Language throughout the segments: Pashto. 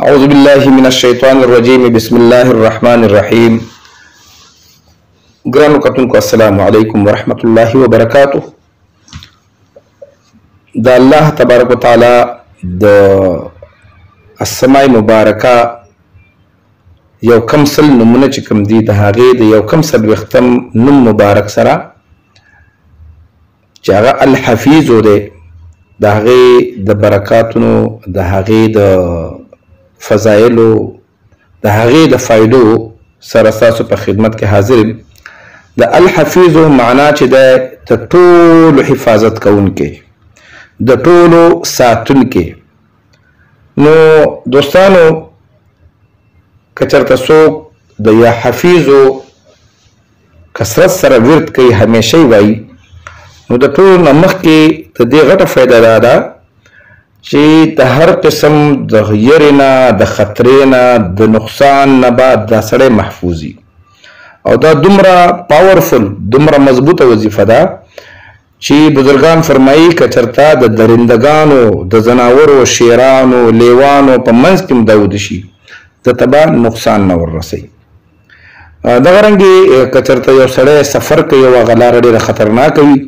أعوذ بالله من الشيطان الرجيم بسم الله الرحمن الرحيم. ګرانو کتونکو السلام علیکم ورحمۃ اللہ وبرکاتہ. د الله تبارک وتعالى د السماء مبارکه یو کم سل نمونه چې کوم دي د هغې د یو کم څلوېښتم نوم مبارک سره چې هغه الحفیظ دی، د هغې د برکاتونو، د هغې د فضایلو، د هغې د فایدو سره ستاسو په خدمت کې حاضر یم. د الحفیظ معنا چې دی د ټولو حفاظت کوونکی، د ټولو ساتونکی. نو دوستانو که چېرته څوک د یا حفیظو کثرت سره ورد کوي، همیشه یې وایي، نو د ټولو نه مخکې د دې غټه فایده دا ده چې د هر قسم د یرې نه، د خطرې نه، د نقصان نه به دا سړی محفوظ وي. او دا دومره پاورفل، دومره مضبوطه وظیفه ده چې بزرګان فرمایي که چېرته د درندګانو، د ځناورو، شیرانو، لیوانو په منځ کې هم دا وده شي، دته به نقصان نه وررسوي. دغه رنګې که چېرته یو سړی سفر کوي او هغه لاره ډېره خطرناکه وي،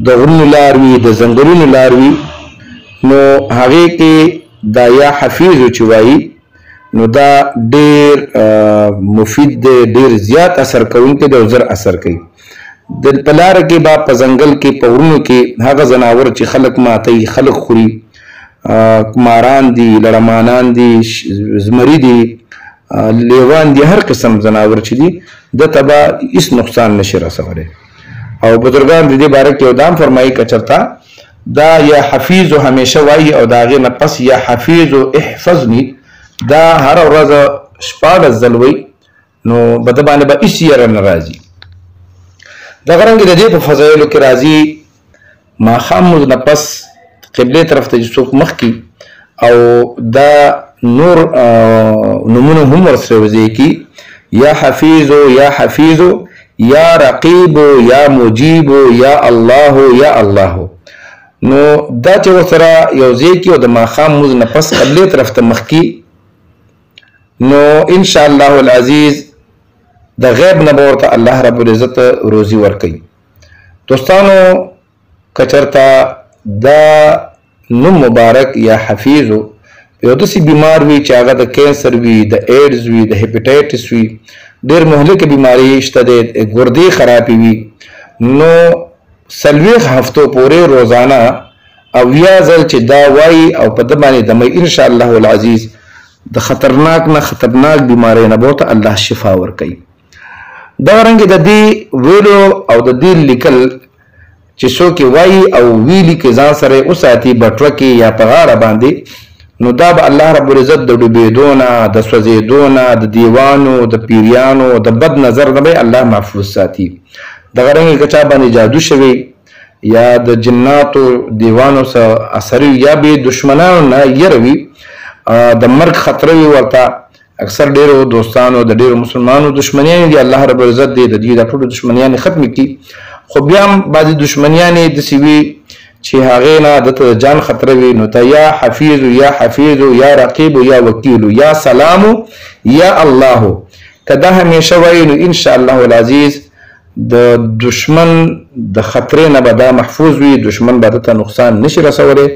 د غرونو لار وي، د ځنګلونو لار وي، نو هغې کې دا یا حفیظ چې وایي نو دا ډېر مفید دی، ډېر زیات اثر کوونکی دی او زر اثر کوي. په لاره کې به په ځنګل کې، په غرونو کې هغه ځناور چې خلک ماتوي، خلک خوري، ماران دي، لړمانان دي، زمري دي، لیوان دي، هر قسم ځناور چې دي دته به هېڅ نقصان نشي رسولی. او بزرګان د دې باره کې یو دام فرمایي که چېرته دا یا حفیظ همیشه وایي او د هغې نه پس یا حفیظ احفظني دا هره ورځ 14 ځل وایي، نو په ده باندې به هېڅ یره نه راځي. دغه رنګې د دې په فضایلو کې راځي ماښام مونځ نه پس قبلې طرف ته چې څوک مخکي او دا نور نومونه هم ورسره وضعې کي، یا حفیظو، یا حفیظو، یا رقیبو، یا مجیبو، یا الله، یا الله. نو دا چې ورسره یو ځای کي او د ماښام مونځ نه پس قبلې طرف ته مخکي، نو انشاءالله العزیز د غیب نه به ورته الله رب العزت روزي ورکوي. دوستانو که چېرته دا نوم مبارک یا حفیظو یو داسې بیمار وي چې هغه د کینسر وي، د ایډز وي، د هیپیټایټس وي، ډېر مهلکه بیماري شته دی، ګردې خرابې وي، نو 40 هفتو پورې روزانه 80 ځل چې دا وایي او په ده باندې دموي، انشاءالله العزیز د خطرناک نه خطرناک بیمارۍ نه به ورته الله شفا ورکوي. دغه رنګې د دې ویلو او د دې لیکل چې څوک یې وایي او ویلي کې ځان سره یې وساتي بټوه کې یا په غاړه باندې، نو دا به الله رب العزت د ډوبېدو نه، د سوځېدو نه، د دیوانو، د پیریانو، د بد نظر نه به الله محفوظ ساتي. دغه رنګې که چا باندې جادو شوی یا د جناتو دیوانو سره اثر وي یا به دشمنانو نه یره وي، د مرګ خطره وي ورته، اکثر ډېرو دوستانو د ډېرو مسلمانانو دشمنیانې دي، الله رب العزت دې د دې دا ټولو دشمنیانې ختمې کړي. خو بیا هم بعضې دشمنیانې داسې وي چې هغې نه دته د جان خطره وي، نو ته یا حفیظو، یا حفیظو، یا رقیبو، یا وکیلو، یا سلامو، یا اللهو که دا همیشه وایي، نو انشاءالله العزیز د دشمن د خطرې نه به دا محفوظ وي، دشمن به دته نقصان نشي رسولی.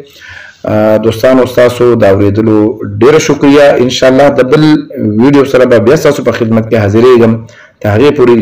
دوستانو ستاسو د اورېدلو ډېره شکریه. انشاءالله د بل ویډیو سره به بیا ستاسو په خدمت کې حاضرېږم. تر هغې پورې